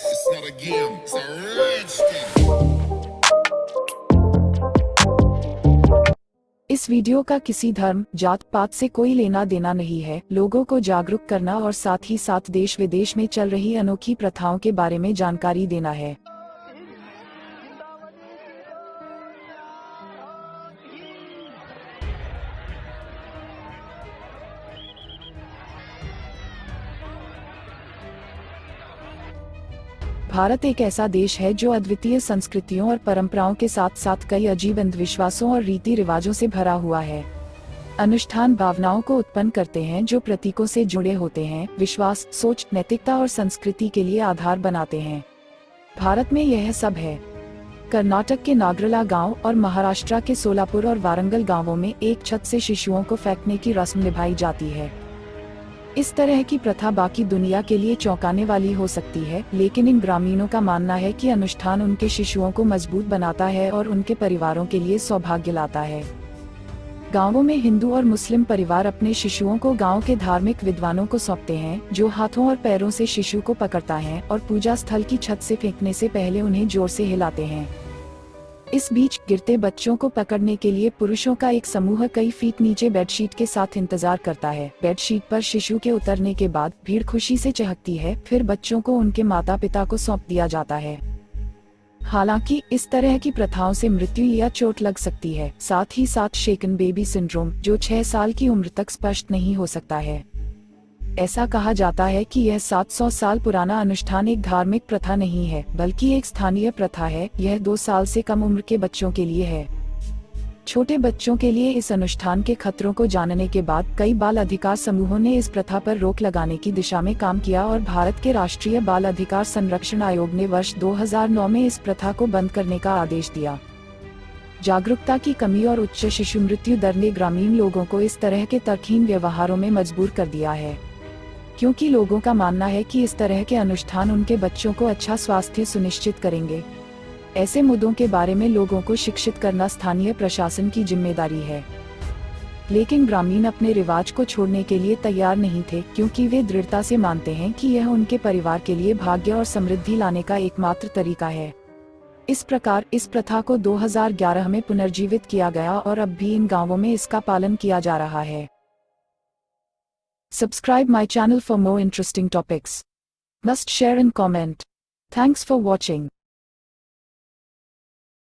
It's not a game, it's a rich thing. इस video का किसी धर्म, जात पात से कोई लेना देना नहीं है। लोगों को जागरूक करना और साथ ही साथ देश विदेश में चल रही अनोखी प्रथाओं के बारे में जानकारी देना है। भारत एक ऐसा देश है जो अद्वितीय संस्कृतियों और परंपराओं के साथ साथ कई अजीब अंधविश्वासों और रीति रिवाजों से भरा हुआ है। अनुष्ठान भावनाओं को उत्पन्न करते हैं जो प्रतीकों से जुड़े होते हैं, विश्वास, सोच, नैतिकता और संस्कृति के लिए आधार बनाते हैं। भारत में यह सब है। कर्नाटक के नागरला गांव और महाराष्ट्र के सोलापुर और वारंगल गांवों में एक छत से शिशुओं को फेंकने की रस्म निभाई जाती है। इस तरह की प्रथा बाकी दुनिया के लिए चौंकाने वाली हो सकती है, लेकिन इन ग्रामीणों का मानना है कि अनुष्ठान उनके शिशुओं को मजबूत बनाता है और उनके परिवारों के लिए सौभाग्य लाता है। गांवों में हिंदू और मुस्लिम परिवार अपने शिशुओं को गांव के धार्मिक विद्वानों को सौंपते हैं, जो हाथों और पैरों से शिशु को पकड़ता है और पूजा स्थल की छत से फेंकने से पहले उन्हें जोर से हिलाते हैं। इस बीच गिरते बच्चों को पकड़ने के लिए पुरुषों का एक समूह कई फीट नीचे बेडशीट के साथ इंतजार करता है। बेडशीट पर शिशु के उतरने के बाद भीड़ खुशी से चहकती है, फिर बच्चों को उनके माता पिता को सौंप दिया जाता है। हालांकि इस तरह की प्रथाओं से मृत्यु या चोट लग सकती है। साथ ही साथ शेकन बेबी सिंड्रोम, जो 6 साल की उम्र तक स्पष्ट नहीं हो सकता है। ऐसा कहा जाता है कि यह 700 साल पुराना अनुष्ठान एक धार्मिक प्रथा नहीं है, बल्कि एक स्थानीय प्रथा है। यह 2 साल से कम उम्र के बच्चों के लिए है। छोटे बच्चों के लिए इस अनुष्ठान के खतरों को जानने के बाद कई बाल अधिकार समूहों ने इस प्रथा पर रोक लगाने की दिशा में काम किया और भारत के राष्ट्रीय बाल अधिकार संरक्षण आयोग ने वर्ष 2009 में इस प्रथा को बंद करने का आदेश दिया। जागरूकता की कमी और उच्च शिशु मृत्यु दर ने ग्रामीण लोगों को इस तरह के तर्कहीन व्यवहारों में मजबूर कर दिया है, क्योंकि लोगों का मानना है कि इस तरह के अनुष्ठान उनके बच्चों को अच्छा स्वास्थ्य सुनिश्चित करेंगे। ऐसे मुद्दों के बारे में लोगों को शिक्षित करना स्थानीय प्रशासन की जिम्मेदारी है। लेकिन ग्रामीण अपने रिवाज को छोड़ने के लिए तैयार नहीं थे, क्योंकि वे दृढ़ता से मानते हैं कि यह उनके परिवार के लिए भाग्य और समृद्धि लाने का एकमात्र तरीका है। इस प्रकार इस प्रथा को 2011 में पुनर्जीवित किया गया और अब भी इन गांवों में इसका पालन किया जा रहा है। Subscribe my channel for more interesting topics. Must share and comment. Thanks for watching.